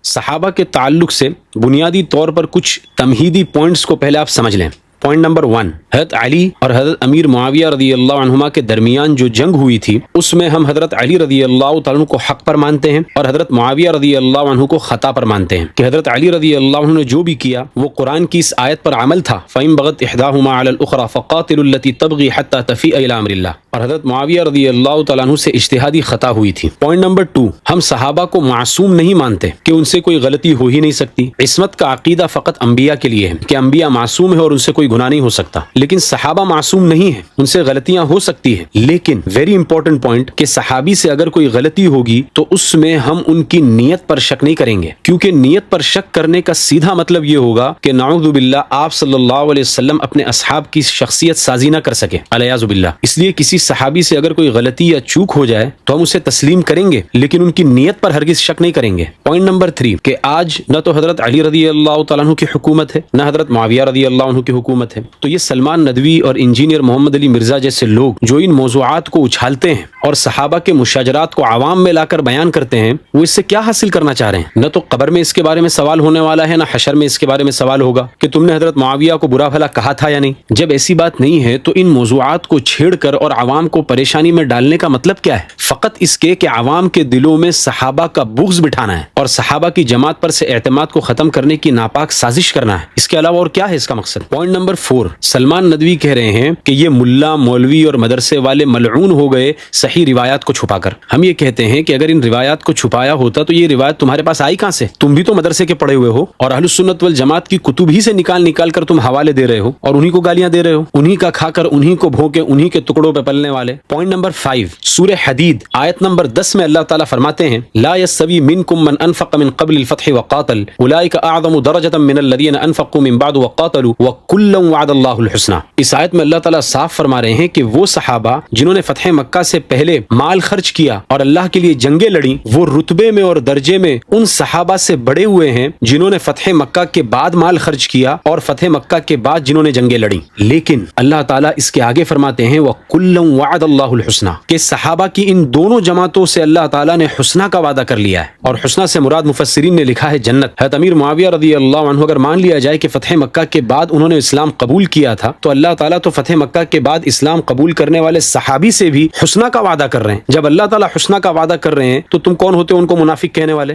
صحابہ کے تعلق سے بنیادی طور پر کچھ تمہیدی پوائنٹس کو پہلے آپ سمجھ لیں۔ پوائنٹ نمبر 1، حضرت علی اور حضرت امیر معاویہ رضی اللہ عنہما کے درمیان جو جنگ ہوئی تھی اس میں ہم حضرت علی رضی اللہ تعالیٰ عنہ کو حق پر مانتے ہیں اور حضرت معاویہ رضی اللہ عنہ کو خطا پر مانتے ہیں کہ حضرت علی رضی اللہ عنہ نے جو بھی کیا وہ قرآن کی اس آیت پر عمل تھا، فَإِن بَغَتْ إِحْدَاهُمَا عَلَى الْأُخْرَى فَقَاتِلُوا الَّتِي تَبْغِي حَتَّى تَفِيءَ إِلَى أَمْرِ اللَّهِ، اور حضرت معاویہ رضی اللہ تعالیٰ عنہ سے اجتہادی خطا ہوئی تھی۔ پوائنٹ نمبر 2، ہم صحابہ کو معصوم نہیں مانتے کہ ان سے کوئی غلطی ہو ہی نہیں سکتی۔ عصمت کا عقیدہ فقط انبیاء کے لیے ہے کہ انبیاء معصوم ہیں اور ان سے کوئی گناہ نہیں ہو سکتا، لیکن صحابہ معصوم نہیں ہیں، ان سے غلطیاں ہو سکتی ہیں۔ لیکن ویری امپورٹنٹ پوائنٹ کہ صحابی سے اگر کوئی غلطی ہوگی تو اس میں ہم ان کی نیت پر شک نہیں کریں گے، کیونکہ نیت پر شک کرنے کا سیدھا مطلب یہ ہوگا کہ نعوذ باللہ آپ صلی اللہ علیہ وسلم اپنے اصحاب کی شخصیت سازی نہ کر سکے، علیاذ باللہ۔ اس لیے کسی صحابی سے اگر کوئی غلطی یا چوک ہو جائے تو ہم اسے تسلیم کریں گے، لیکن ان کی نیت پر ہرگز شک نہیں کریں گے۔ پوائنٹ نمبر 3 کہ آج نہ تو حضرت علی رضی اللہ تعالیٰ عنہ کی حکومت ہے نہ حضرت معاویہ رضی اللہ عنہ کی حکومت ہے، تو یہ سلمان ندوی اور انجینئر محمد علی مرزا جیسے لوگ جو ان موضوعات کو اچھالتے ہیں اور صحابہ کے مشاجرات کو عوام میں لا کر بیان کرتے ہیں، وہ اس سے کیا حاصل کرنا چاہ رہے ہیں؟ نہ تو قبر میں اس کے بارے میں سوال ہونے والا ہے، نہ حشر میں اس کے بارے میں سوال ہوگا کہ تم نے حضرت معاویہ کو برا بھلا کہا تھا یا نہیں۔ جب ایسی بات نہیں ہے تو ان موضوعات کو چھیڑ کر اور عوام کو پریشانی میں ڈالنے کا مطلب کیا ہے؟ فقط اس کے کہ عوام کے دلوں میں صحابہ کا بغض بٹھانا ہے اور صحابہ کی جماعت پر سے اعتماد کو ختم کرنے کی ناپاک سازش کرنا ہے۔ اس کے علاوہ اور کیا ہے اس کا مقصد؟ پوائنٹ نمبر 4، سلمان ندوی کہہ رہے ہیں کہ یہ ملا، مولوی اور مدرسے والے ملعون ہو گئے صحیح روایات کو چھپا کر۔ ہم یہ کہتے ہیں کہ اگر ان روایات کو چھپایا ہوتا تو یہ روایت تمہارے پاس آئی کہاں سے؟ تم بھی تو مدرسے کے پڑھے ہوئے ہو اور اہل السنت والجماعت کی کتب ہی سے نکال کر تم حوالے دے رہے ہو اور انہی کو گالیاں دے رہے ہو، انہی کا کھا کر انہی کو بھونکے انہی کے ٹکڑوں پہ پلنے والے۔ پوائنٹ نمبر 5، سورہ حدید آیت نمبر 10 میں اللہ تعالیٰ فرماتے ہیں لا يستوي منكم من انفق من قبل الفتح وقاتل اولئك اعظم درجة من الذين انفقوا من بعد وقاتلوا وكلا وعد الله الحسنى۔ اس آیت میں اللہ تعالیٰ صاف فرما رہے ہیں کہ وہ صحابہ جنہوں نے فتح مکہ سے پہلے مال خرچ کیا اور اللہ کے لیے جنگیں لڑیں، وہ رتبے میں اور درجے میں ان صحابہ سے بڑے ہوئے ہیں جنہوں نے فتح مکہ کے بعد مال خرچ کیا اور فتح مکہ کے بعد جنہوں نے جنگیں لڑیں۔ لیکن اللہ تعالیٰ اس کے آگے فرماتے ہیں وَكُلًّا وَعَدَ اللَّهُ الْحُسْنَى کہ صحابہ کی ان دونوں جماعتوں سے اللہ تعالیٰ نے حسنہ کا وعدہ کر لیا ہے، اور حسنہ سے مراد مفسرین نے لکھا ہے جنت۔ حضرت امیر معاویہ رضی اللہ عنہ اگر مان لیا جائے کہ فتح مکہ کے بعد انہوں نے اسلام قبول کیا تھا تو اللہ تعالیٰ تو فتح مکہ کے بعد اسلام قبول کرنے والے صحابی سے بھی حسنہ کا وعدہ کر رہے ہیں۔ جب اللہ تعالیٰ حسنہ کا وعدہ کر رہے ہیں تو تم کون ہوتے ہو ان کو منافق کہنے والے؟